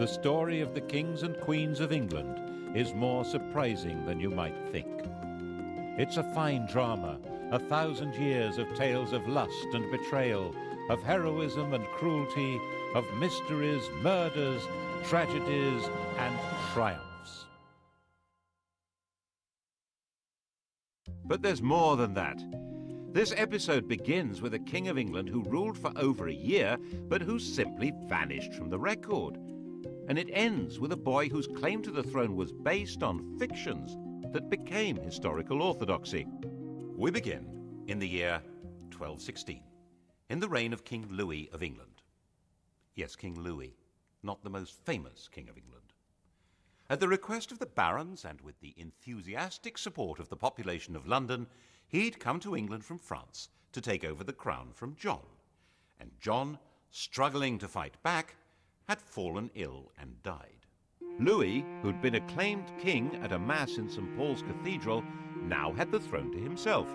The story of the kings and queens of England is more surprising than you might think. It's a fine drama, 1,000 years of tales of lust and betrayal, of heroism and cruelty, of mysteries, murders, tragedies, and triumphs. But there's more than that. This episode begins with a king of England who ruled for over a year, but who simply vanished from the record. And it ends with a boy whose claim to the throne was based on fictions that became historical orthodoxy. We begin in the year 1216, in the reign of King Louis of England. Yes, King Louis, not the most famous king of England. At the request of the barons and with the enthusiastic support of the population of London, he'd come to England from France to take over the crown from John. And John, struggling to fight back, had fallen ill and died. Louis, who'd been acclaimed king at a mass in St. Paul's Cathedral, now had the throne to himself.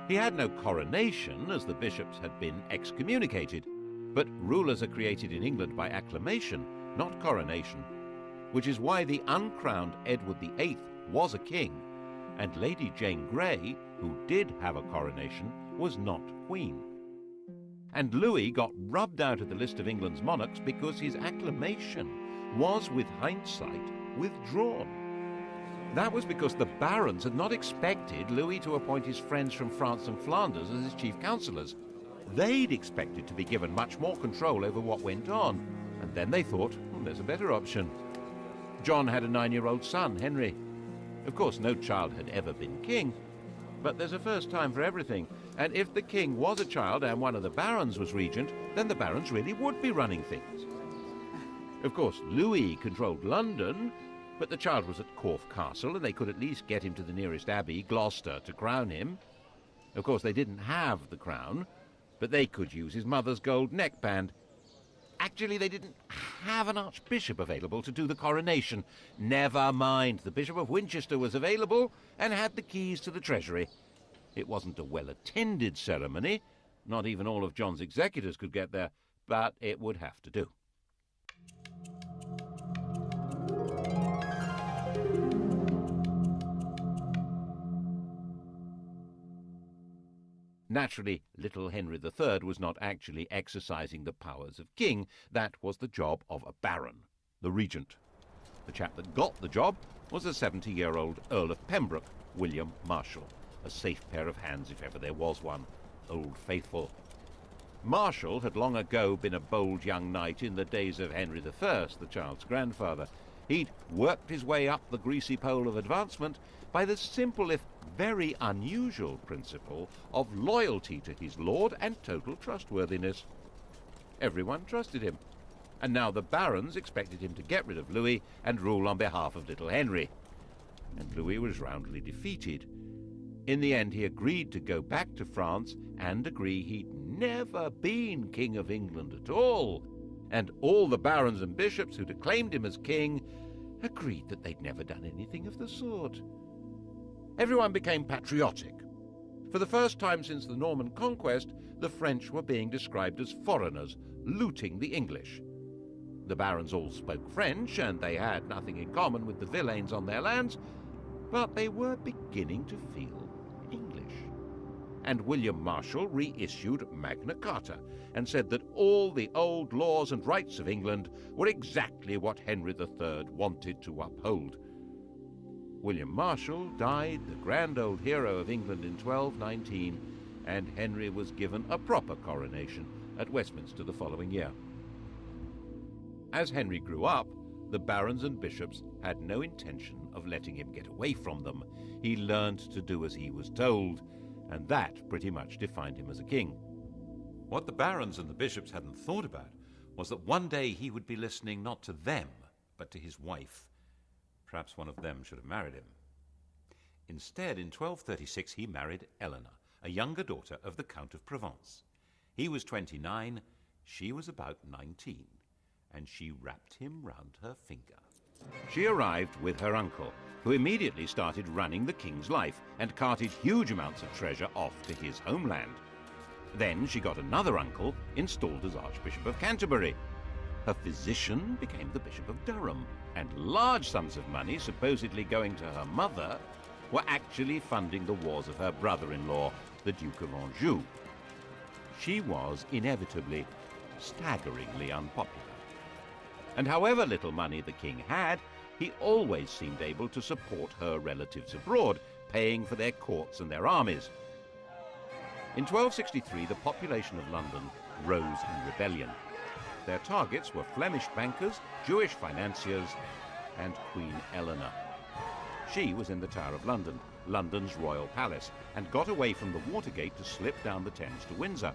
He had no coronation, as the bishops had been excommunicated, but rulers are created in England by acclamation, not coronation, which is why the uncrowned Edward VIII was a king, and Lady Jane Grey, who did have a coronation, was not queen. And Louis got rubbed out of the list of England's monarchs because his acclamation was, with hindsight, withdrawn. That was because the barons had not expected Louis to appoint his friends from France and Flanders as his chief councillors. They'd expected to be given much more control over what went on, and then they thought, there's a better option. John had a 9-year-old son, Henry. Of course, no child had ever been king, but there's a first time for everything, and if the king was a child and one of the barons was regent, then the barons really would be running things. Of course, Louis controlled London, but the child was at Corfe Castle, and they could at least get him to the nearest abbey, Gloucester, to crown him. Of course, they didn't have the crown, but they could use his mother's gold neckband. Actually, they didn't have an archbishop available to do the coronation. Never mind, the Bishop of Winchester was available and had the keys to the treasury. It wasn't a well-attended ceremony. Not even all of John's executors could get there, but it would have to do. Naturally, little Henry III was not actually exercising the powers of king. That was the job of a baron, the regent. The chap that got the job was a 70-year-old Earl of Pembroke, William Marshal. A safe pair of hands if ever there was one. Old Faithful. Marshal had long ago been a bold young knight in the days of Henry I, the child's grandfather. He'd worked his way up the greasy pole of advancement by the simple if very unusual principle of loyalty to his lord and total trustworthiness. Everyone trusted him, and now the barons expected him to get rid of Louis and rule on behalf of little Henry. And Louis was roundly defeated. In the end, he agreed to go back to France and agree he'd never been King of England at all. And all the barons and bishops who'd acclaimed him as king agreed that they'd never done anything of the sort. Everyone became patriotic. For the first time since the Norman conquest, the French were being described as foreigners, looting the English. The barons all spoke French, and they had nothing in common with the villeins on their lands, but they were beginning to feel English. And William Marshal reissued Magna Carta and said that all the old laws and rights of England were exactly what Henry III wanted to uphold. William Marshal died, the grand old hero of England, in 1219, and Henry was given a proper coronation at Westminster the following year. As Henry grew up, the barons and bishops had no intention of letting him get away from them. He learned to do as he was told, and that pretty much defined him as a king. What the barons and the bishops hadn't thought about was that one day he would be listening not to them, but to his wife. Perhaps one of them should have married him. Instead, in 1236, he married Eleanor, a younger daughter of the Count of Provence. He was 29, she was about 19, and she wrapped him round her finger. She arrived with her uncle, who immediately started running the king's life and carted huge amounts of treasure off to his homeland. Then she got another uncle installed as Archbishop of Canterbury. Her physician became the Bishop of Durham, and large sums of money, supposedly going to her mother, were actually funding the wars of her brother-in-law, the Duke of Anjou. She was inevitably staggeringly unpopular. And however little money the king had, he always seemed able to support her relatives abroad, paying for their courts and their armies. In 1263, the population of London rose in rebellion. Their targets were Flemish bankers, Jewish financiers, and Queen Eleanor. She was in the Tower of London, London's royal palace, and got away from the Watergate to slip down the Thames to Windsor.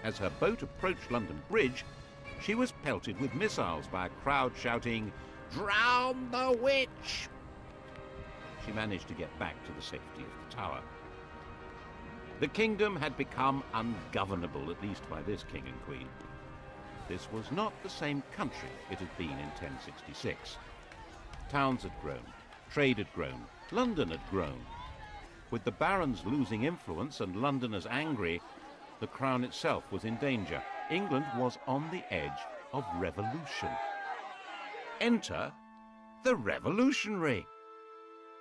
As her boat approached London Bridge, she was pelted with missiles by a crowd shouting, "Drown the witch!" She managed to get back to the safety of the Tower. The kingdom had become ungovernable, at least by this king and queen. This was not the same country it had been in 1066. Towns had grown, trade had grown, London had grown. With the barons losing influence and Londoners angry, the crown itself was in danger. England was on the edge of revolution. Enter the revolutionary,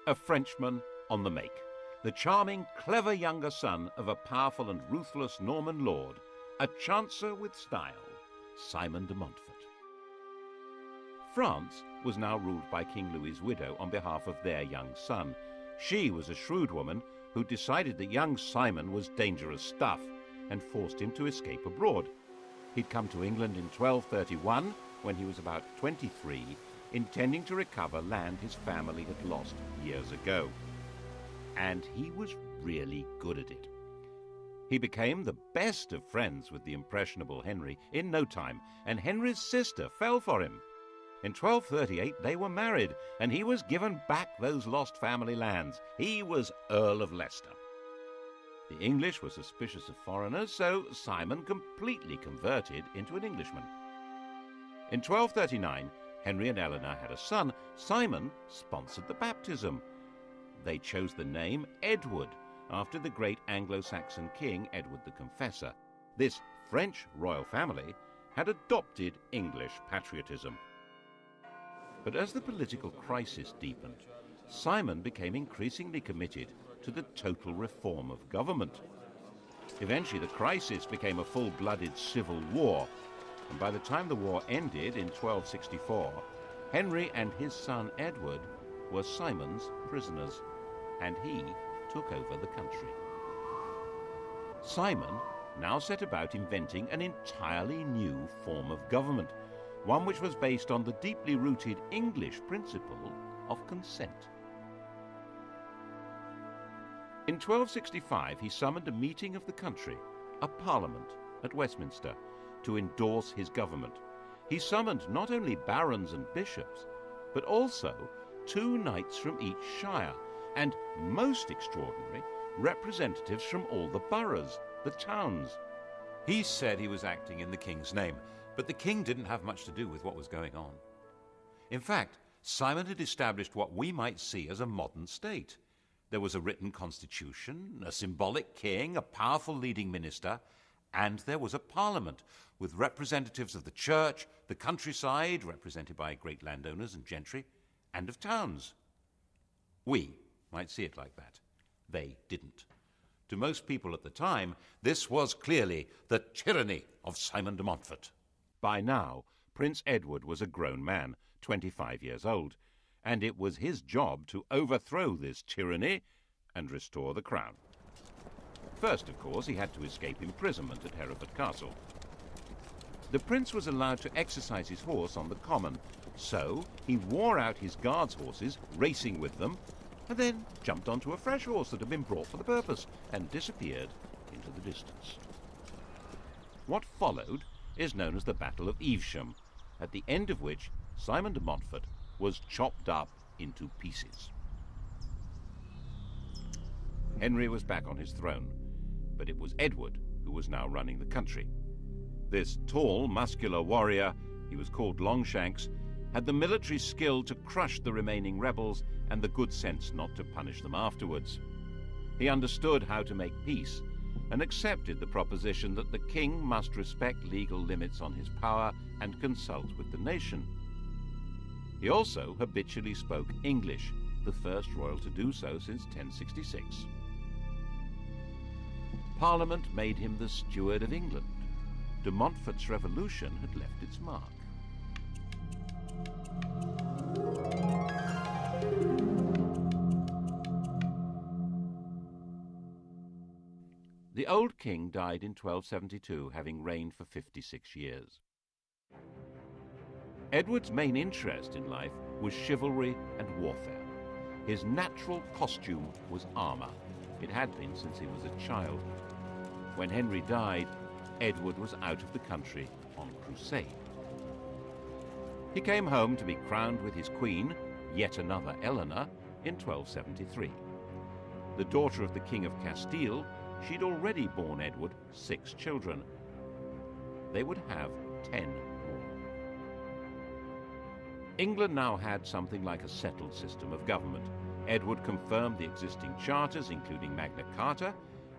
a Frenchman on the make, the charming, clever younger son of a powerful and ruthless Norman lord, a chancer with style, Simon de Montfort. France was now ruled by King Louis's widow on behalf of their young son. She was a shrewd woman who decided that young Simon was dangerous stuff and forced him to escape abroad. He'd come to England in 1231, when he was about 23, intending to recover land his family had lost years ago. And he was really good at it. He became the best of friends with the impressionable Henry in no time, and Henry's sister fell for him. In 1238 they were married, and he was given back those lost family lands. He was Earl of Leicester. The English were suspicious of foreigners, so Simon completely converted into an Englishman. In 1239, Henry and Eleanor had a son. Simon sponsored the baptism. They chose the name Edward, after the great Anglo-Saxon king Edward the Confessor. This French royal family had adopted English patriotism. But as the political crisis deepened, Simon became increasingly committed to the total reform of government. Eventually, the crisis became a full-blooded civil war, and by the time the war ended in 1264, Henry and his son Edward were Simon's prisoners, and he took over the country. Simon now set about inventing an entirely new form of government, one which was based on the deeply rooted English principle of consent. In 1265, he summoned a meeting of the country, a parliament, at Westminster, to endorse his government. He summoned not only barons and bishops, but also 2 knights from each shire, and, most extraordinary, representatives from all the boroughs, the towns. He said he was acting in the king's name, but the king didn't have much to do with what was going on. In fact, Simon had established what we might see as a modern state. There was a written constitution, a symbolic king, a powerful leading minister, and there was a parliament with representatives of the church, the countryside, represented by great landowners and gentry, and of towns. We might see it like that. They didn't. To most people at the time, this was clearly the tyranny of Simon de Montfort. By now, Prince Edward was a grown man, 25 years old, and it was his job to overthrow this tyranny and restore the crown. First, of course, he had to escape imprisonment at Hereford Castle. The prince was allowed to exercise his horse on the common, so he wore out his guards' horses, racing with them, and then jumped onto a fresh horse that had been brought for the purpose and disappeared into the distance. What followed is known as the Battle of Evesham, at the end of which Simon de Montfort was chopped up into pieces. Henry was back on his throne, but it was Edward who was now running the country. This tall, muscular warrior, he was called Longshanks, had the military skill to crush the remaining rebels and the good sense not to punish them afterwards. He understood how to make peace, and accepted the proposition that the king must respect legal limits on his power and consult with the nation. He also habitually spoke English, the first royal to do so since 1066. Parliament made him the steward of England. De Montfort's revolution had left its mark. The old king died in 1272, having reigned for 56 years. Edward's main interest in life was chivalry and warfare. His natural costume was armor. It had been since he was a child. When Henry died, Edward was out of the country on crusade. He came home to be crowned with his queen, yet another Eleanor, in 1273. The daughter of the King of Castile, she'd already borne Edward 6 children. They would have 10 more. England now had something like a settled system of government. Edward confirmed the existing charters, including Magna Carta,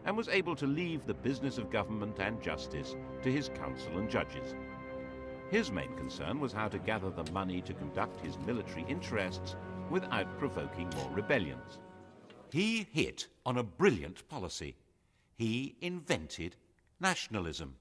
and was able to leave the business of government and justice to his council and judges. His main concern was how to gather the money to conduct his military interests without provoking more rebellions. He hit on a brilliant policy. He invented nationalism.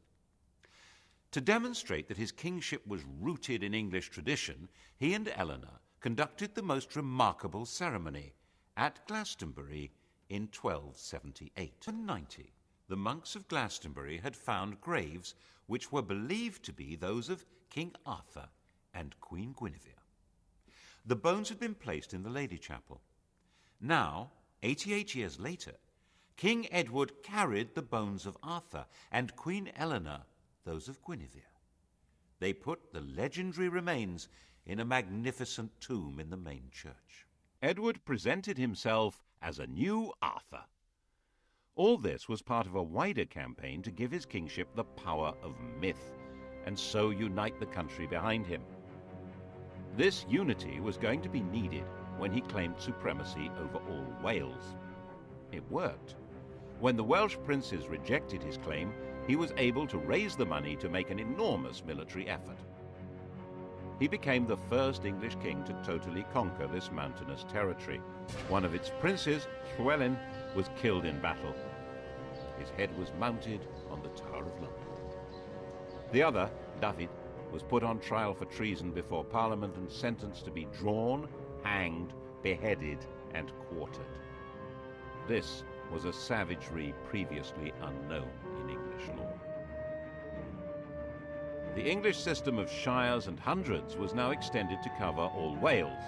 To demonstrate that his kingship was rooted in English tradition, he and Eleanor conducted the most remarkable ceremony at Glastonbury in 1278. In 90, the monks of Glastonbury had found graves which were believed to be those of King Arthur and Queen Guinevere. The bones had been placed in the Lady Chapel. Now, 88 years later, King Edward carried the bones of Arthur and Queen Eleanor those of Guinevere. They put the legendary remains in a magnificent tomb in the main church. Edward presented himself as a new Arthur. All this was part of a wider campaign to give his kingship the power of myth, and so unite the country behind him. This unity was going to be needed when he claimed supremacy over all Wales. It worked. When the Welsh princes rejected his claim, he was able to raise the money to make an enormous military effort. He became the first English king to totally conquer this mountainous territory. One of its princes, Llywelyn, was killed in battle. His head was mounted on the Tower of London. The other, Dafydd, was put on trial for treason before Parliament and sentenced to be drawn, hanged, beheaded, and quartered. This was a savagery previously unknown in English law. The English system of shires and hundreds was now extended to cover all Wales,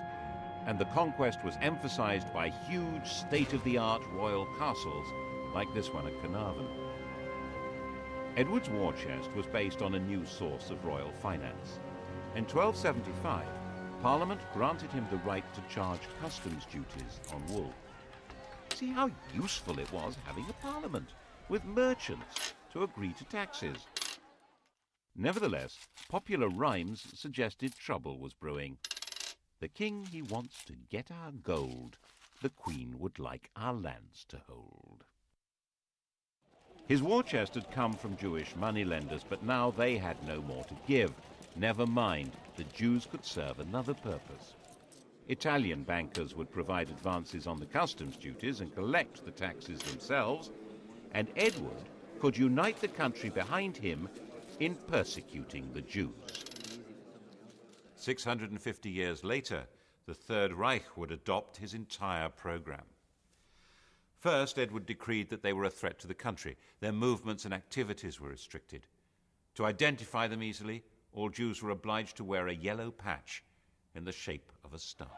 and the conquest was emphasized by huge state-of-the-art royal castles like this one at Carnarvon. Edward's war chest was based on a new source of royal finance. In 1275, Parliament granted him the right to charge customs duties on wool. See how useful it was having a parliament with merchants to agree to taxes. Nevertheless, popular rhymes suggested trouble was brewing. The king he wants to get our gold, the queen would like our lands to hold. His war chest had come from Jewish moneylenders, but now they had no more to give. Never mind, the Jews could serve another purpose. Italian bankers would provide advances on the customs duties and collect the taxes themselves, and Edward could unite the country behind him in persecuting the Jews. 650 years later, the Third Reich would adopt his entire program. First, Edward decreed that they were a threat to the country. Their movements and activities were restricted. To identify them easily, all Jews were obliged to wear a yellow patch in the shape of a star.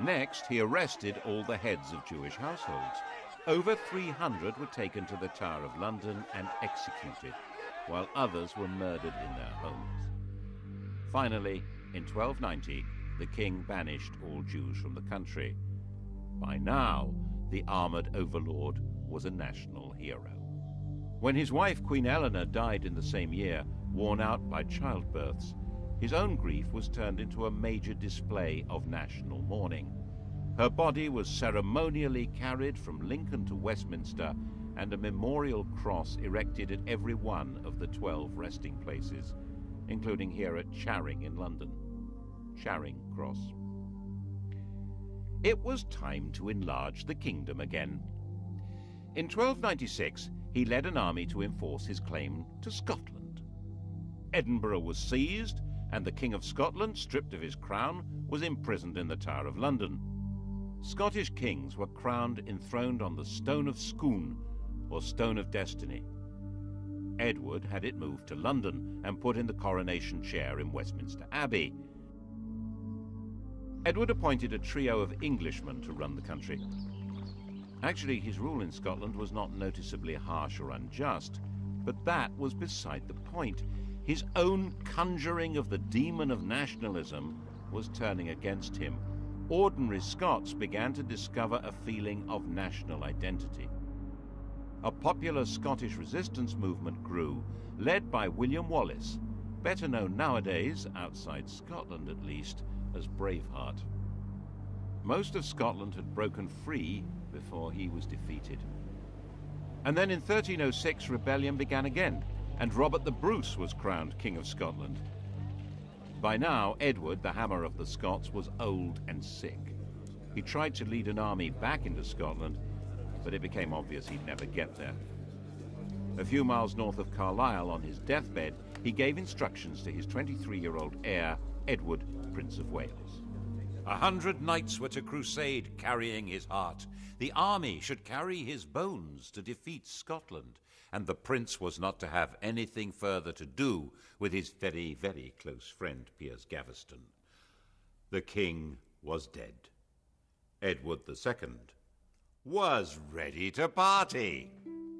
Next, he arrested all the heads of Jewish households. Over 300 were taken to the Tower of London and executed, while others were murdered in their homes. Finally, in 1290, the king banished all Jews from the country. By now, the armored overlord was a national hero. When his wife, Queen Eleanor, died in the same year, worn out by childbirths, his own grief was turned into a major display of national mourning. Her body was ceremonially carried from Lincoln to Westminster and a memorial cross erected at every one of the 12 resting places, including here at Charing in London. Charing Cross. It was time to enlarge the kingdom again. In 1296, he led an army to enforce his claim to Scotland. Edinburgh was seized, and the King of Scotland, stripped of his crown, was imprisoned in the Tower of London. Scottish kings were crowned enthroned on the Stone of Scone, or Stone of Destiny. Edward had it moved to London and put in the coronation chair in Westminster Abbey. Edward appointed a trio of Englishmen to run the country. Actually, his rule in Scotland was not noticeably harsh or unjust, but that was beside the point. His own conjuring of the demon of nationalism was turning against him. Ordinary Scots began to discover a feeling of national identity. A popular Scottish resistance movement grew, led by William Wallace, better known nowadays, outside Scotland at least, as Braveheart. Most of Scotland had broken free before he was defeated. And then in 1306 rebellion began again, and Robert the Bruce was crowned King of Scotland. By now, Edward, the Hammer of the Scots, was old and sick. He tried to lead an army back into Scotland, but it became obvious he'd never get there. A few miles north of Carlisle, on his deathbed, he gave instructions to his 23-year-old heir, Edward, Prince of Wales. 100 knights were to crusade, carrying his heart. The army should carry his bones to defeat Scotland, and the prince was not to have anything further to do with his very, very close friend, Piers Gaveston. The king was dead. Edward II was ready to party.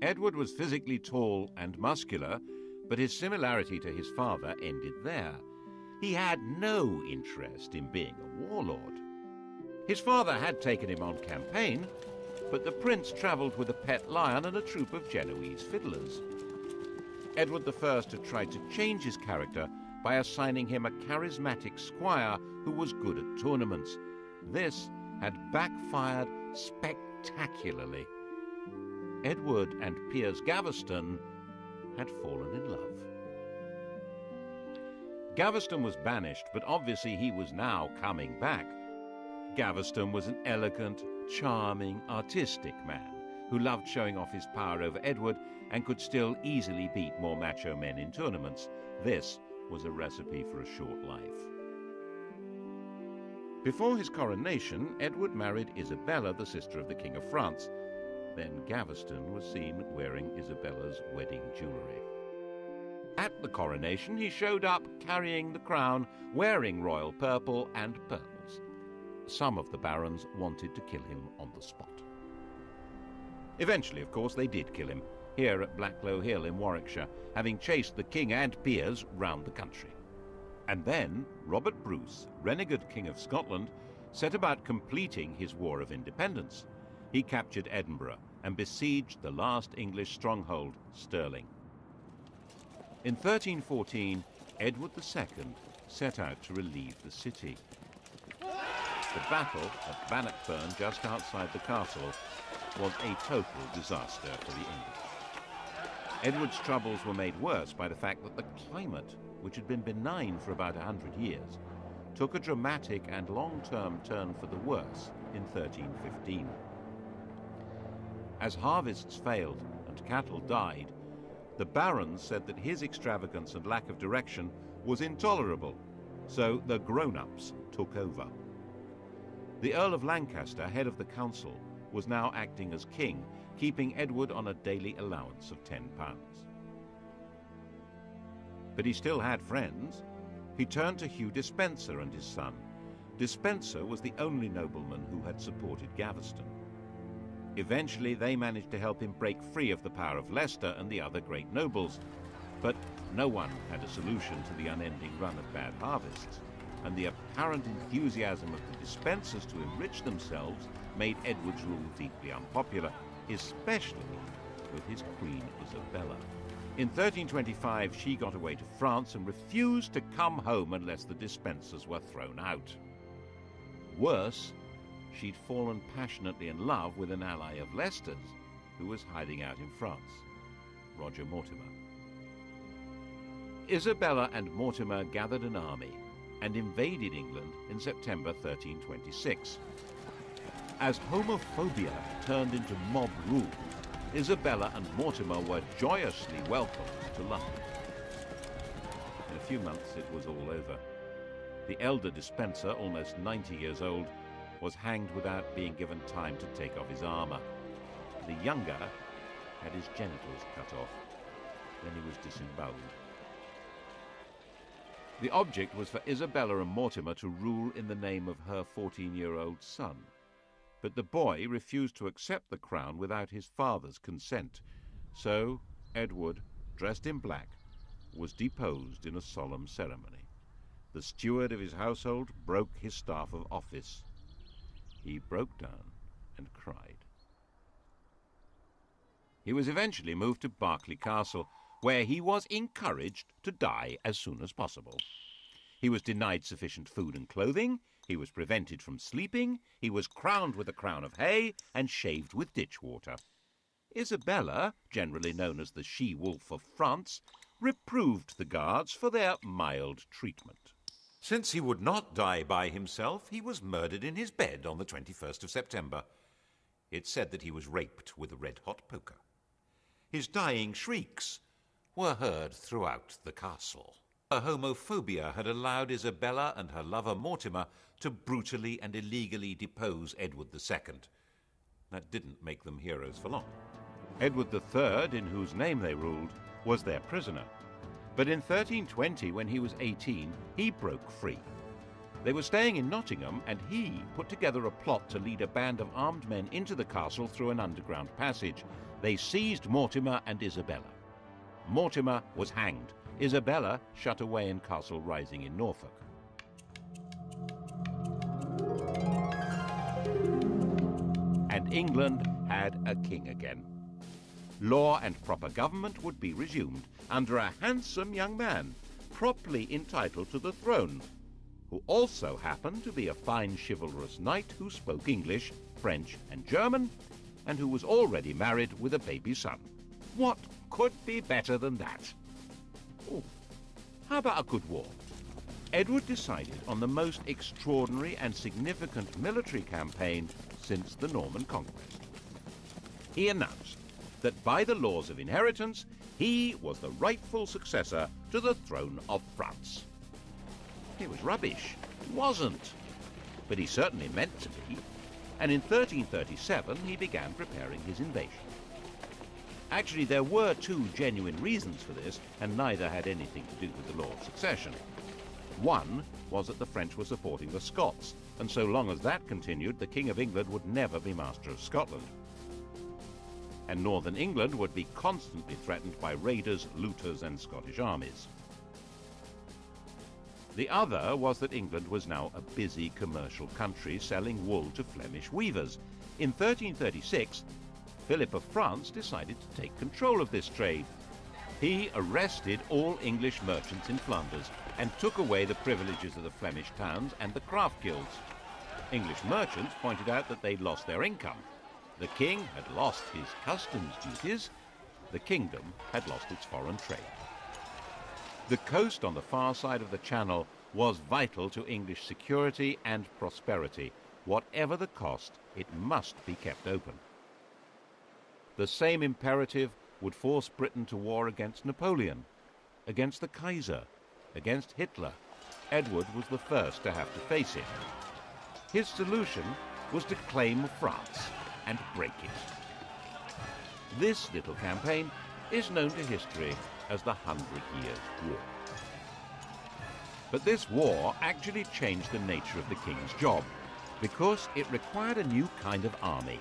Edward was physically tall and muscular, but his similarity to his father ended there. He had no interest in being a warlord. His father had taken him on campaign, but the prince travelled with a pet lion and a troupe of Genoese fiddlers. Edward I had tried to change his character by assigning him a charismatic squire who was good at tournaments. This had backfired spectacularly. Edward and Piers Gaveston had fallen in love. Gaveston was banished, but obviously he was now coming back. Gaveston was an elegant, charming, artistic man who loved showing off his power over Edward and could still easily beat more macho men in tournaments. This was a recipe for a short life. Before his coronation, Edward married Isabella, the sister of the King of France. Then Gaveston was seen wearing Isabella's wedding jewellery. At the coronation, he showed up carrying the crown, wearing royal purple and pearls. Some of the barons wanted to kill him on the spot. Eventually, of course, they did kill him, here at Blacklow Hill in Warwickshire, having chased the king and Piers round the country. And then Robert Bruce, renegade King of Scotland, set about completing his War of Independence. He captured Edinburgh and besieged the last English stronghold, Stirling. In 1314, Edward II set out to relieve the city. The battle at Bannockburn, just outside the castle, was a total disaster for the English. Edward's troubles were made worse by the fact that the climate, which had been benign for about 100 years, took a dramatic and long-term turn for the worse in 1315. As harvests failed and cattle died, the barons said that his extravagance and lack of direction was intolerable, so the grown-ups took over. The Earl of Lancaster, head of the council, was now acting as king, keeping Edward on a daily allowance of £10. But he still had friends. He turned to Hugh Despenser and his son. Despenser was the only nobleman who had supported Gaveston. Eventually, they managed to help him break free of the power of Leicester and the other great nobles. But no one had a solution to the unending run of bad harvests, and the apparent enthusiasm of the Despensers to enrich themselves made Edward's rule deeply unpopular, especially with his Queen Isabella. In 1325, she got away to France and refused to come home unless the Despensers were thrown out. Worse, she'd fallen passionately in love with an ally of Leicester's, who was hiding out in France, Roger Mortimer. Isabella and Mortimer gathered an army and invaded England in September 1326. As homophobia turned into mob rule, Isabella and Mortimer were joyously welcomed to London. In a few months it was all over. The elder Despenser, almost 90 years old, was hanged without being given time to take off his armour. The younger had his genitals cut off. Then he was disemboweled. The object was for Isabella and Mortimer to rule in the name of her 14-year-old son. But the boy refused to accept the crown without his father's consent. So Edward, dressed in black, was deposed in a solemn ceremony. The steward of his household broke his staff of office. He broke down and cried. He was eventually moved to Berkeley Castle, where he was encouraged to die as soon as possible. He was denied sufficient food and clothing, he was prevented from sleeping, he was crowned with a crown of hay and shaved with ditch water. Isabella, generally known as the She-Wolf of France, reproved the guards for their mild treatment. Since he would not die by himself, he was murdered in his bed on the 21st of September. It's said that he was raped with a red-hot poker. His dying shrieks were heard throughout the castle. Her homophobia had allowed Isabella and her lover Mortimer to brutally and illegally depose Edward II. That didn't make them heroes for long. Edward III, in whose name they ruled, was their prisoner. But in 1320, when he was 18, he broke free. They were staying in Nottingham, and he put together a plot to lead a band of armed men into the castle through an underground passage. They seized Mortimer and Isabella. Mortimer was hanged. Isabella shut away in Castle Rising in Norfolk. And England had a king again. Law and proper government would be resumed under a handsome young man, properly entitled to the throne, who also happened to be a fine chivalrous knight who spoke English, French, and German, and who was already married with a baby son. What could be better than that? Oh, how about a good war? Edward decided on the most extraordinary and significant military campaign since the Norman Conquest. He announced that by the laws of inheritance, he was the rightful successor to the throne of France. It was rubbish. It wasn't. But he certainly meant to be. And in 1337, he began preparing his invasion. Actually, there were two genuine reasons for this, and neither had anything to do with the law of succession. One was that the French were supporting the Scots, and so long as that continued, the King of England would never be master of Scotland. And northern England would be constantly threatened by raiders, looters, and Scottish armies. The other was that England was now a busy commercial country selling wool to Flemish weavers. In 1336, Philip of France decided to take control of this trade. He arrested all English merchants in Flanders and took away the privileges of the Flemish towns and the craft guilds. English merchants pointed out that they'd lost their income. The king had lost his customs duties. The kingdom had lost its foreign trade. The coast on the far side of the Channel was vital to English security and prosperity. Whatever the cost, it must be kept open. The same imperative would force Britain to war against Napoleon, against the Kaiser, against Hitler. Edward was the first to have to face it. His solution was to claim France and break it. This little campaign is known to history as the 100 Years' War. But this war actually changed the nature of the king's job, because it required a new kind of army.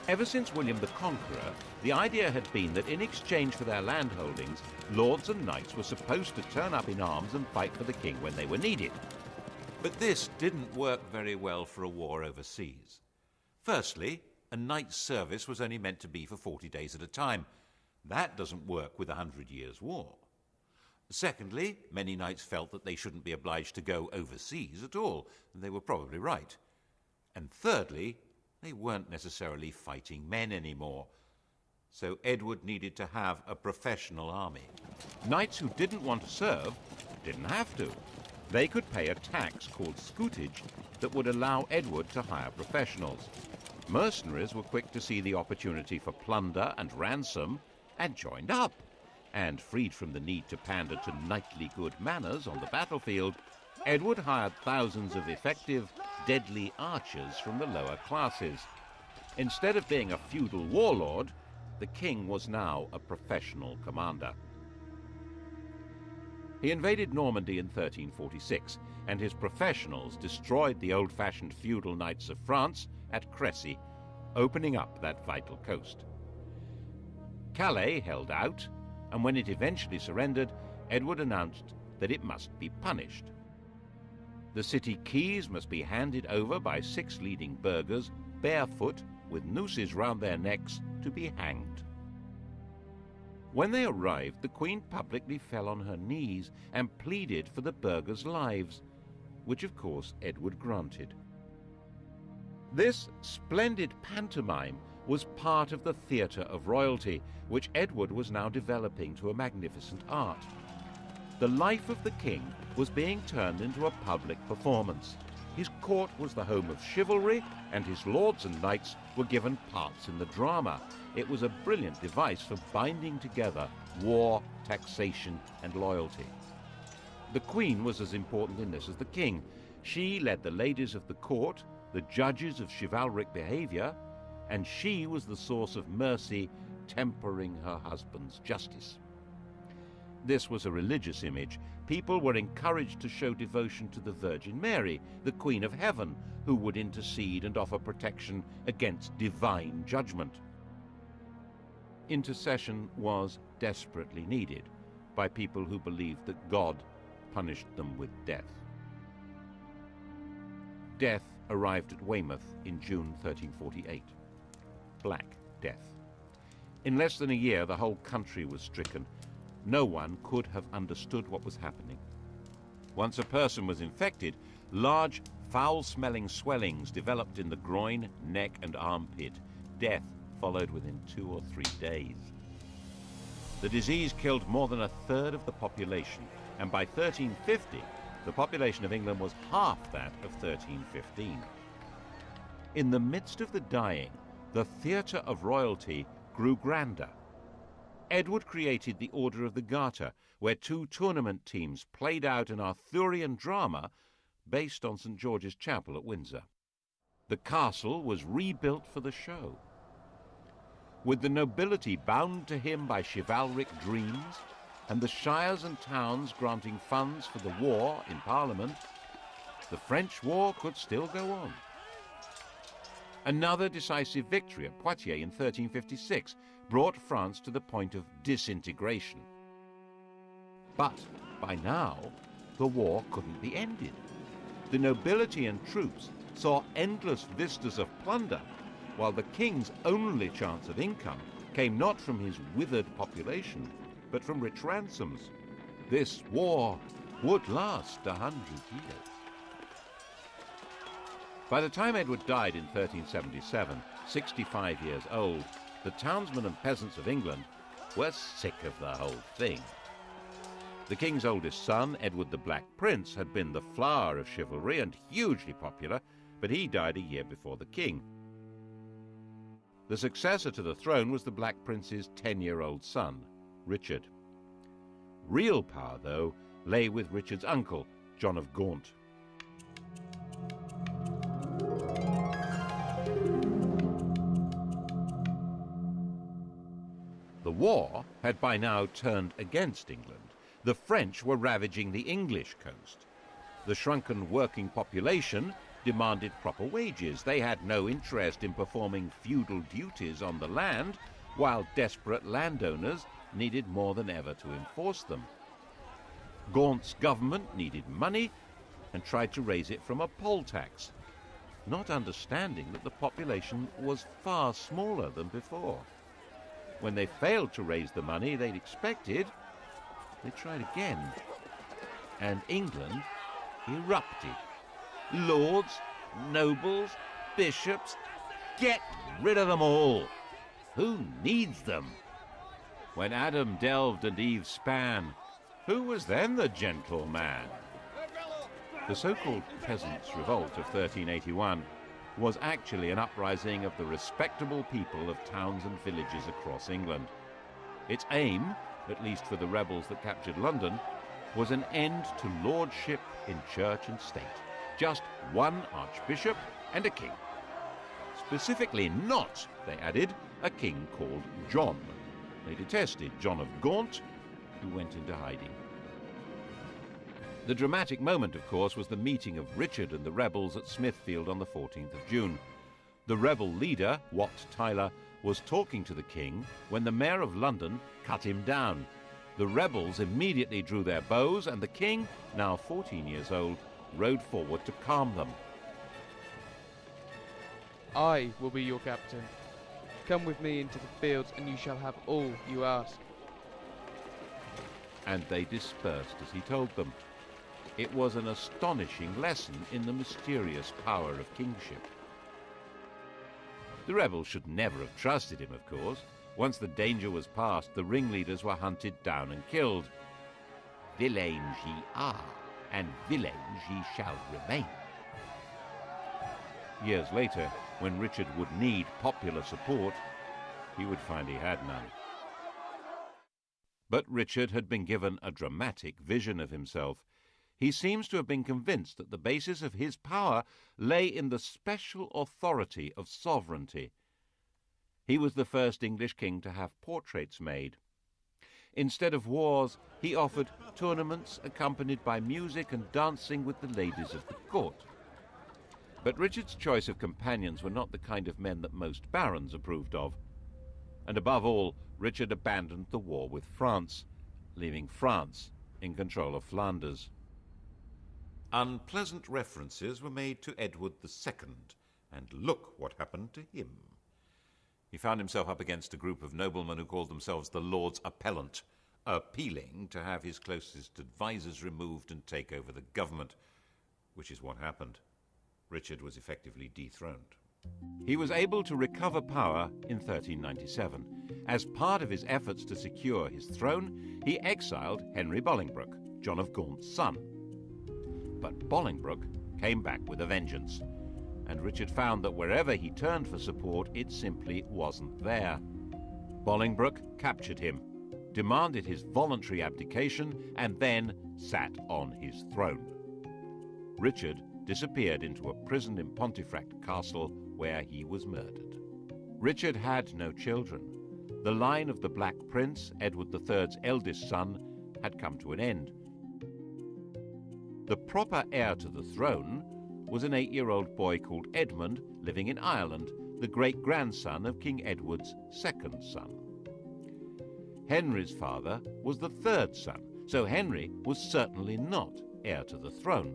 Ever since William the Conqueror, the idea had been that in exchange for their landholdings, lords and knights were supposed to turn up in arms and fight for the king when they were needed. But this didn't work very well for a war overseas. Firstly, a knight's service was only meant to be for 40 days at a time. That doesn't work with a 100 Years' War. Secondly, many knights felt that they shouldn't be obliged to go overseas at all, and they were probably right. And thirdly, they weren't necessarily fighting men anymore. so Edward needed to have a professional army. Knights who didn't want to serve didn't have to. They could pay a tax called scutage that would allow Edward to hire professionals. Mercenaries were quick to see the opportunity for plunder and ransom and joined up. And freed from the need to pander to knightly good manners on the battlefield, Edward hired thousands of effective, deadly archers from the lower classes. Instead of being a feudal warlord, the king was now a professional commander. He invaded Normandy in 1346, and his professionals destroyed the old-fashioned feudal knights of France at Crécy, opening up that vital coast. Calais held out, and when it eventually surrendered, Edward announced that it must be punished. The city keys must be handed over by 6 leading burghers, barefoot, with nooses round their necks, to be hanged. When they arrived, the Queen publicly fell on her knees and pleaded for the burghers' lives, which of course Edward granted. This splendid pantomime was part of the theatre of royalty, which Edward was now developing to a magnificent art. The life of the king was being turned into a public performance. His court was the home of chivalry, and his lords and knights were given parts in the drama. It was a brilliant device for binding together war, taxation, and loyalty. The Queen was as important in this as the king. She led the ladies of the court, the judges of chivalric behavior, and she was the source of mercy, tempering her husband's justice. This was a religious image. People were encouraged to show devotion to the Virgin Mary, the Queen of Heaven, who would intercede and offer protection against divine judgment. Intercession was desperately needed by people who believed that God punished them with death. Death arrived at Weymouth in June 1348. Black Death. In less than a year, the whole country was stricken. No one could have understood what was happening. Once a person was infected, large, foul-smelling swellings developed in the groin, neck, and armpit. Death followed within 2 or 3 days. The disease killed more than a third of the population, and by 1350, the population of England was half that of 1315. In the midst of the dying, the theatre of royalty grew grander. Edward created the Order of the Garter, where 2 tournament teams played out an Arthurian drama based on St. George's Chapel at Windsor. The castle was rebuilt for the show. With the nobility bound to him by chivalric dreams, and the shires and towns granting funds for the war in Parliament, the French war could still go on. Another decisive victory at Poitiers in 1356 brought France to the point of disintegration. But by now, the war couldn't be ended. The nobility and troops saw endless vistas of plunder, while the king's only chance of income came not from his withered population, but from rich ransoms. This war would last 100 years. By the time Edward died in 1377, 65 years old, the townsmen and peasants of England were sick of the whole thing. The king's oldest son, Edward the Black Prince, had been the flower of chivalry and hugely popular, but he died a year before the king. The successor to the throne was the Black Prince's 10-year-old son, Richard. Real power, though, lay with Richard's uncle, John of Gaunt. The war had by now turned against England. The French were ravaging the English coast. The shrunken working population demanded proper wages. They had no interest in performing feudal duties on the land, while desperate landowners needed more than ever to enforce them. Gaunt's government needed money and tried to raise it from a poll tax, not understanding that the population was far smaller than before. When they failed to raise the money they'd expected, they tried again, and England erupted. Lords, nobles, bishops, get rid of them all! Who needs them? When Adam delved and Eve span, who was then the gentleman? The so-called Peasants' Revolt of 1381 was actually an uprising of the respectable people of towns and villages across England. Its aim, at least for the rebels that captured London, was an end to lordship in church and state. Just one archbishop and a king. Specifically not, they added, a king called John. They detested John of Gaunt, who went into hiding. The dramatic moment, of course, was the meeting of Richard and the rebels at Smithfield on the 14th of June. The rebel leader, Wat Tyler, was talking to the king when the mayor of London cut him down. The rebels immediately drew their bows, and the king, now 14 years old, rode forward to calm them. I will be your captain. Come with me into the fields, and you shall have all you ask. And they dispersed as he told them. It was an astonishing lesson in the mysterious power of kingship. The rebels should never have trusted him, of course. Once the danger was past, the ringleaders were hunted down and killed. Villains ye are, and villains ye shall remain. Years later, when Richard would need popular support, he would find he had none. But Richard had been given a dramatic vision of himself. He seems to have been convinced that the basis of his power lay in the special authority of sovereignty. He was the first English king to have portraits made. Instead of wars, he offered tournaments accompanied by music and dancing with the ladies of the court. But Richard's choice of companions were not the kind of men that most barons approved of. And above all, Richard abandoned the war with France, leaving France in control of Flanders. Unpleasant references were made to Edward II, and look what happened to him. He found himself up against a group of noblemen who called themselves the Lords Appellant, appealing to have his closest advisers removed and take over the government, which is what happened. Richard was effectively dethroned. He was able to recover power in 1397. As part of his efforts to secure his throne, he exiled Henry Bolingbroke, John of Gaunt's son. But Bolingbroke came back with a vengeance, and Richard found that wherever he turned for support, it simply wasn't there. Bolingbroke captured him, demanded his voluntary abdication, and then sat on his throne. Richard disappeared into a prison in Pontefract Castle, where he was murdered. Richard had no children. The line of the Black Prince, Edward III's eldest son, had come to an end. The proper heir to the throne was an 8-year-old boy called Edmund, living in Ireland, the great-grandson of King Edward's second son. Henry's father was the third son, so Henry was certainly not heir to the throne.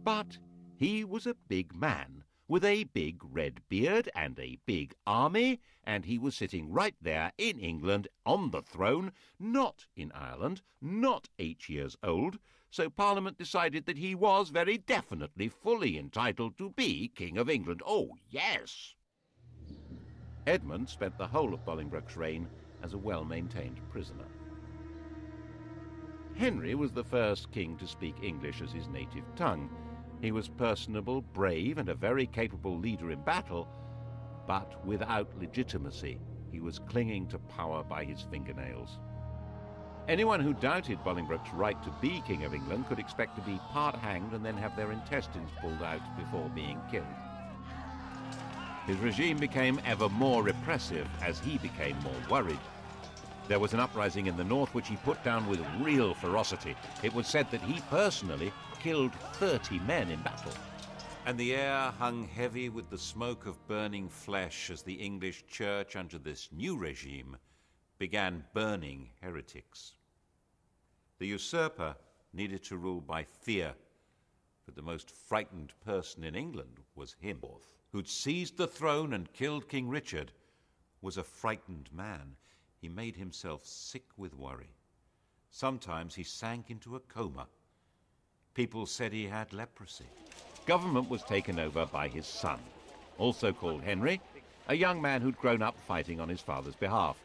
But he was a big man, with a big red beard and a big army, and he was sitting right there in England on the throne, not in Ireland, not 8 years old, so Parliament decided that he was very definitely fully entitled to be King of England. Oh, yes! Edmund spent the whole of Bolingbroke's reign as a well-maintained prisoner. Henry was the first king to speak English as his native tongue. He was personable, brave, and a very capable leader in battle, but without legitimacy. He was clinging to power by his fingernails. Anyone who doubted Bolingbroke's right to be King of England could expect to be part hanged and then have their intestines pulled out before being killed. His regime became ever more repressive as he became more worried. There was an uprising in the north which he put down with real ferocity. It was said that he personally killed 30 men in battle. And the air hung heavy with the smoke of burning flesh as the English church, under this new regime, began burning heretics. The usurper needed to rule by fear, but the most frightened person in England was him, who'd seized the throne and killed King Richard, was a frightened man. He made himself sick with worry. Sometimes he sank into a coma. People said he had leprosy. Government was taken over by his son, also called Henry, a young man who'd grown up fighting on his father's behalf.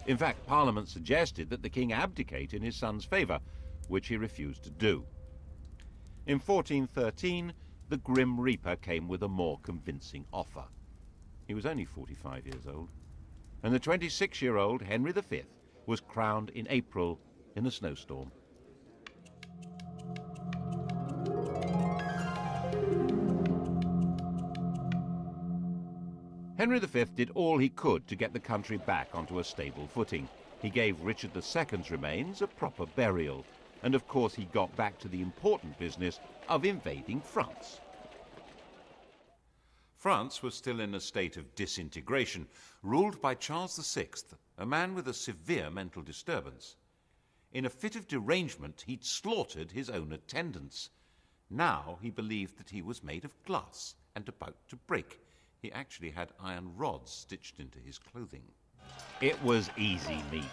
In fact, Parliament suggested that the king abdicate in his son's favour, which he refused to do. In 1413, the Grim Reaper came with a more convincing offer. He was only 45 years old, and the 26-year-old Henry V was crowned in April in a snowstorm. Henry V did all he could to get the country back onto a stable footing. He gave Richard II's remains a proper burial, and of course he got back to the important business of invading France. France was still in a state of disintegration, ruled by Charles VI, a man with a severe mental disturbance. In a fit of derangement, he'd slaughtered his own attendants. Now he believed that he was made of glass and about to break. He actually had iron rods stitched into his clothing. It was easy meat,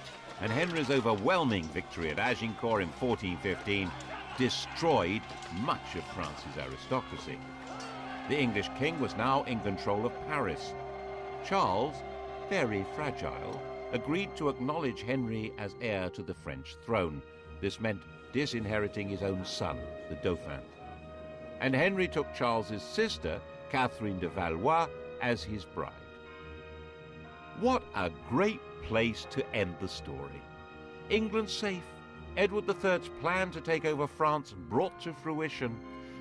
and Henry's overwhelming victory at Agincourt in 1415 destroyed much of France's aristocracy. The English king was now in control of Paris. Charles, very fragile, agreed to acknowledge Henry as heir to the French throne. This meant disinheriting his own son, the Dauphin. And Henry took Charles's sister, Catherine de Valois, as his bride. What a great place to end the story. England safe, Edward III's plan to take over France brought to fruition,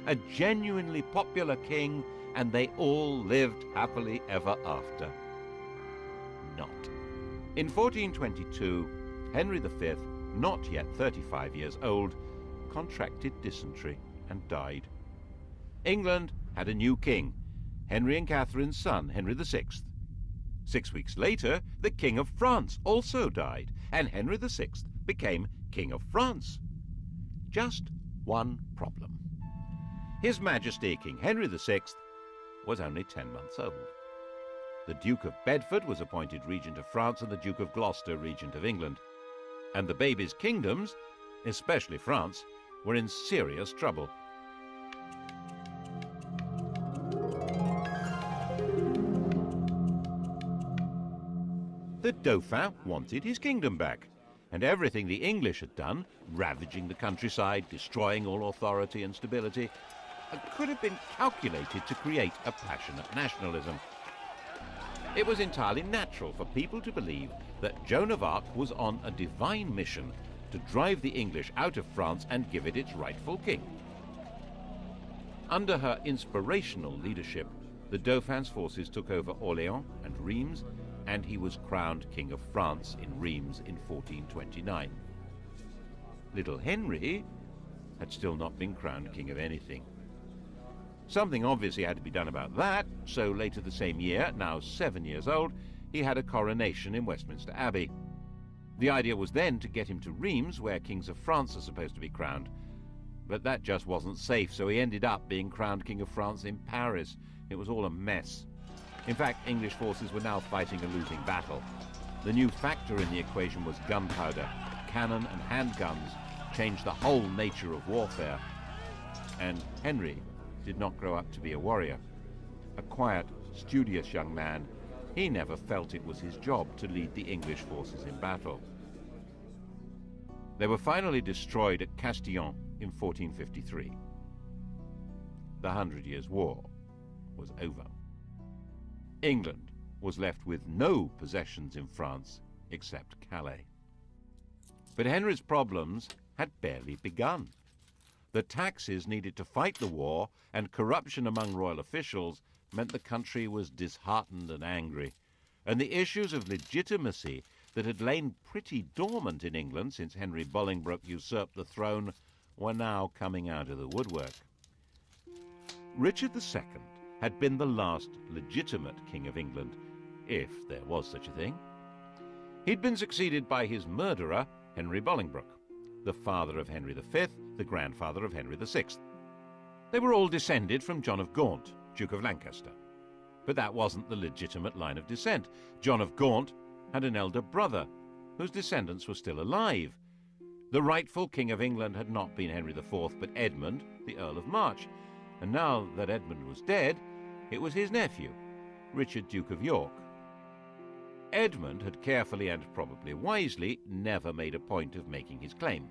a genuinely popular king, and they all lived happily ever after. Not. In 1422, Henry V, not yet 35 years old, contracted dysentery and died. England had a new king, Henry and Catherine's son, Henry VI. 6 weeks later, the King of France also died, and Henry VI became King of France. Just one problem. His Majesty King Henry VI was only 10 months old. The Duke of Bedford was appointed Regent of France and the Duke of Gloucester Regent of England. And the baby's kingdoms, especially France, were in serious trouble. The Dauphin wanted his kingdom back, and everything the English had done, ravaging the countryside, destroying all authority and stability, could have been calculated to create a passionate nationalism. It was entirely natural for people to believe that Joan of Arc was on a divine mission to drive the English out of France and give it its rightful king. Under her inspirational leadership, the Dauphin's forces took over Orléans and Reims, and he was crowned King of France in Reims in 1429. Little Henry had still not been crowned king of anything. Something obviously had to be done about that, so later the same year, now 7 years old, he had a coronation in Westminster Abbey. The idea was then to get him to Reims, where kings of France are supposed to be crowned. But that just wasn't safe, so he ended up being crowned King of France in Paris. It was all a mess. In fact, English forces were now fighting a losing battle. The new factor in the equation was gunpowder. Cannon and handguns changed the whole nature of warfare. And Henry did not grow up to be a warrior. A quiet, studious young man, he never felt it was his job to lead the English forces in battle. They were finally destroyed at Castillon in 1453. The 100 Years' War was over. England was left with no possessions in France except Calais. But Henry's problems had barely begun. The taxes needed to fight the war and corruption among royal officials meant the country was disheartened and angry, and the issues of legitimacy that had lain pretty dormant in England since Henry Bolingbroke usurped the throne were now coming out of the woodwork. Richard II had been the last legitimate king of England, if there was such a thing. He'd been succeeded by his murderer, Henry Bolingbroke, the father of Henry V, the grandfather of Henry VI. They were all descended from John of Gaunt, Duke of Lancaster. But that wasn't the legitimate line of descent. John of Gaunt had an elder brother, whose descendants were still alive. The rightful King of England had not been Henry IV, but Edmund, the Earl of March. And now that Edmund was dead, it was his nephew, Richard, Duke of York. Edmund had carefully and probably wisely never made a point of making his claim.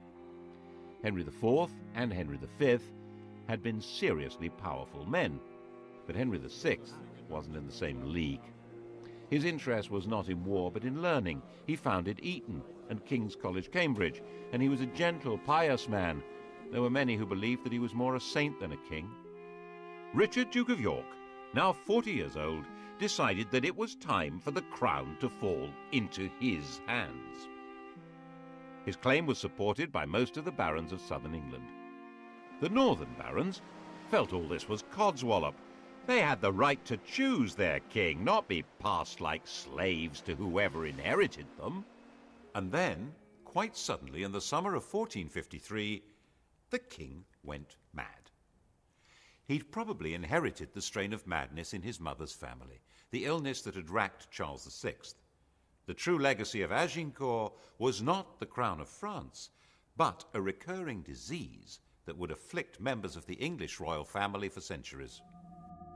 Henry IV and Henry V had been seriously powerful men, but Henry VI wasn't in the same league. His interest was not in war but in learning. He founded Eton and King's College, Cambridge, and he was a gentle, pious man. There were many who believed that he was more a saint than a king. Richard, Duke of York, now 40 years old, decided that it was time for the crown to fall into his hands. His claim was supported by most of the barons of southern England. The northern barons felt all this was codswallop. They had the right to choose their king, not be passed like slaves to whoever inherited them. And then, quite suddenly, in the summer of 1453, the king went mad. He'd probably inherited the strain of madness in his mother's family, the illness that had racked Charles VI. The true legacy of Agincourt was not the crown of France, but a recurring disease that would afflict members of the English royal family for centuries.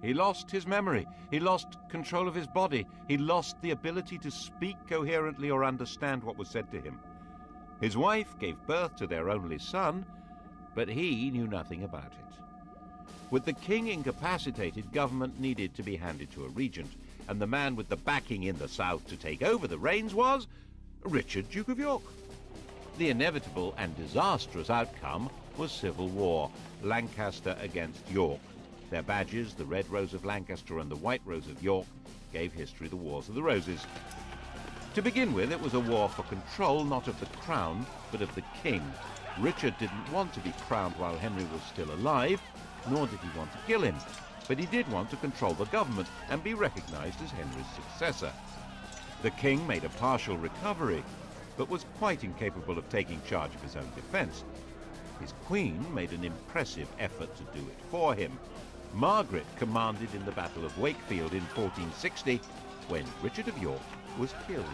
He lost his memory, he lost control of his body, he lost the ability to speak coherently or understand what was said to him. His wife gave birth to their only son, but he knew nothing about it. With the king incapacitated, government needed to be handed to a regent, and the man with the backing in the south to take over the reins was Richard, Duke of York. The inevitable and disastrous outcome was civil war, Lancaster against York. Their badges, the Red Rose of Lancaster and the White Rose of York, gave history the Wars of the Roses. To begin with, it was a war for control, not of the crown, but of the king. Richard didn't want to be crowned while Henry was still alive, nor did he want to kill him, but he did want to control the government and be recognized as Henry's successor. The king made a partial recovery, but was quite incapable of taking charge of his own defense. His queen made an impressive effort to do it for him. Margaret commanded in the Battle of Wakefield in 1460, when Richard of York was killed.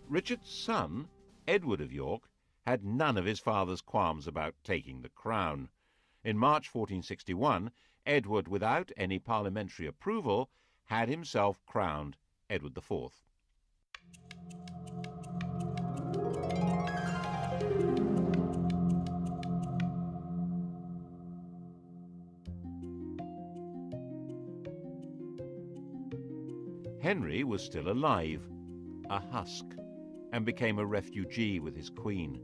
Richard's son, Edward of York, had none of his father's qualms about taking the crown. In March 1461, Edward, without any parliamentary approval, had himself crowned Edward IV. Henry was still alive, a husk, and became a refugee with his queen.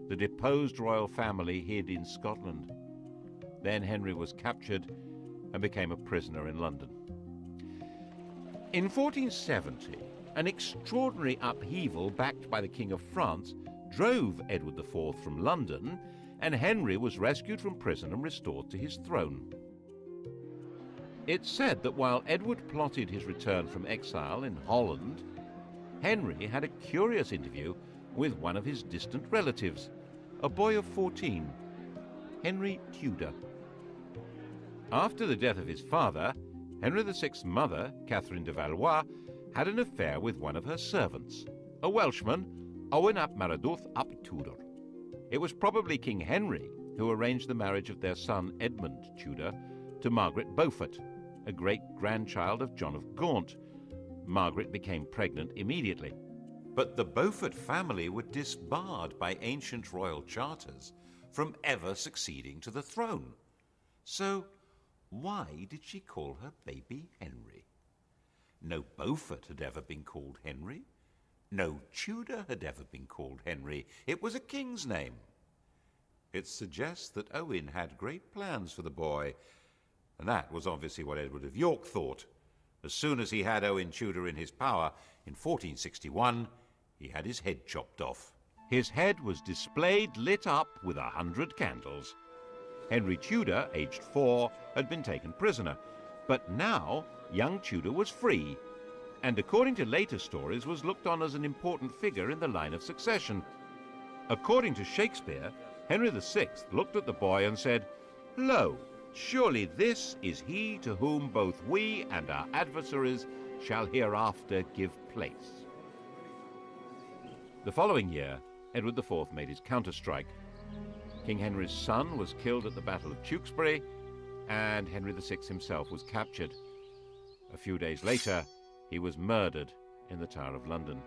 The deposed royal family hid in Scotland. Then Henry was captured and became a prisoner in London. In 1470, an extraordinary upheaval backed by the King of France drove Edward IV from London, and Henry was rescued from prison and restored to his throne. It's said that while Edward plotted his return from exile in Holland, Henry had a curious interview with one of his distant relatives, a boy of 14, Henry Tudor. After the death of his father, Henry VI's mother, Catherine de Valois, had an affair with one of her servants, a Welshman, Owen ap Maredudd ap Tudor. It was probably King Henry who arranged the marriage of their son Edmund Tudor to Margaret Beaufort, a great-grandchild of John of Gaunt. Margaret became pregnant immediately. But the Beaufort family were disbarred by ancient royal charters from ever succeeding to the throne. So why did she call her baby Henry? No Beaufort had ever been called Henry. No Tudor had ever been called Henry. It was a king's name. It suggests that Owen had great plans for the boy, and that was obviously what Edward of York thought. As soon as he had Owen Tudor in his power, in 1461, he had his head chopped off. His head was displayed, lit up with 100 candles. Henry Tudor, aged 4, had been taken prisoner, but now young Tudor was free, and according to later stories was looked on as an important figure in the line of succession. According to Shakespeare, Henry VI looked at the boy and said, "Lo, surely this is he to whom both we and our adversaries shall hereafter give place." The following year, Edward IV made his counter-strike. King Henry's son was killed at the Battle of Tewkesbury, and Henry VI himself was captured. A few days later, he was murdered in the Tower of London.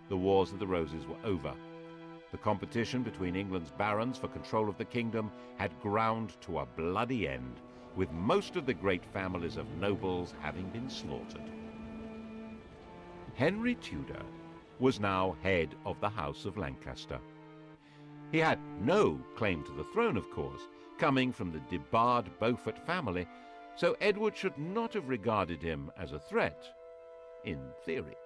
The Wars of the Roses were over. The competition between England's barons for control of the kingdom had ground to a bloody end, with most of the great families of nobles having been slaughtered. Henry Tudor was now head of the House of Lancaster. He had no claim to the throne, of course, coming from the debarred Beaufort family, so Edward should not have regarded him as a threat, in theory.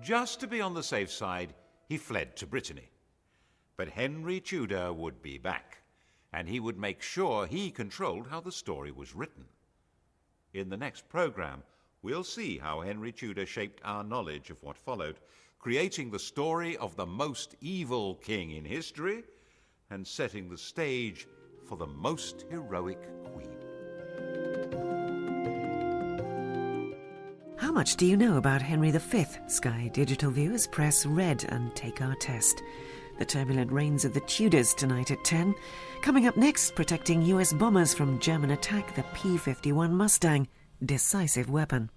Just to be on the safe side, he fled to Brittany. But Henry Tudor would be back, and he would make sure he controlled how the story was written. In the next program, we'll see how Henry Tudor shaped our knowledge of what followed, creating the story of the most evil king in history and setting the stage for the most heroic queen. How much do you know about Henry V? Sky Digital viewers, press red and take our test. The turbulent reigns of the Tudors tonight at 10. Coming up next, protecting US bombers from German attack, the P-51 Mustang, decisive weapon.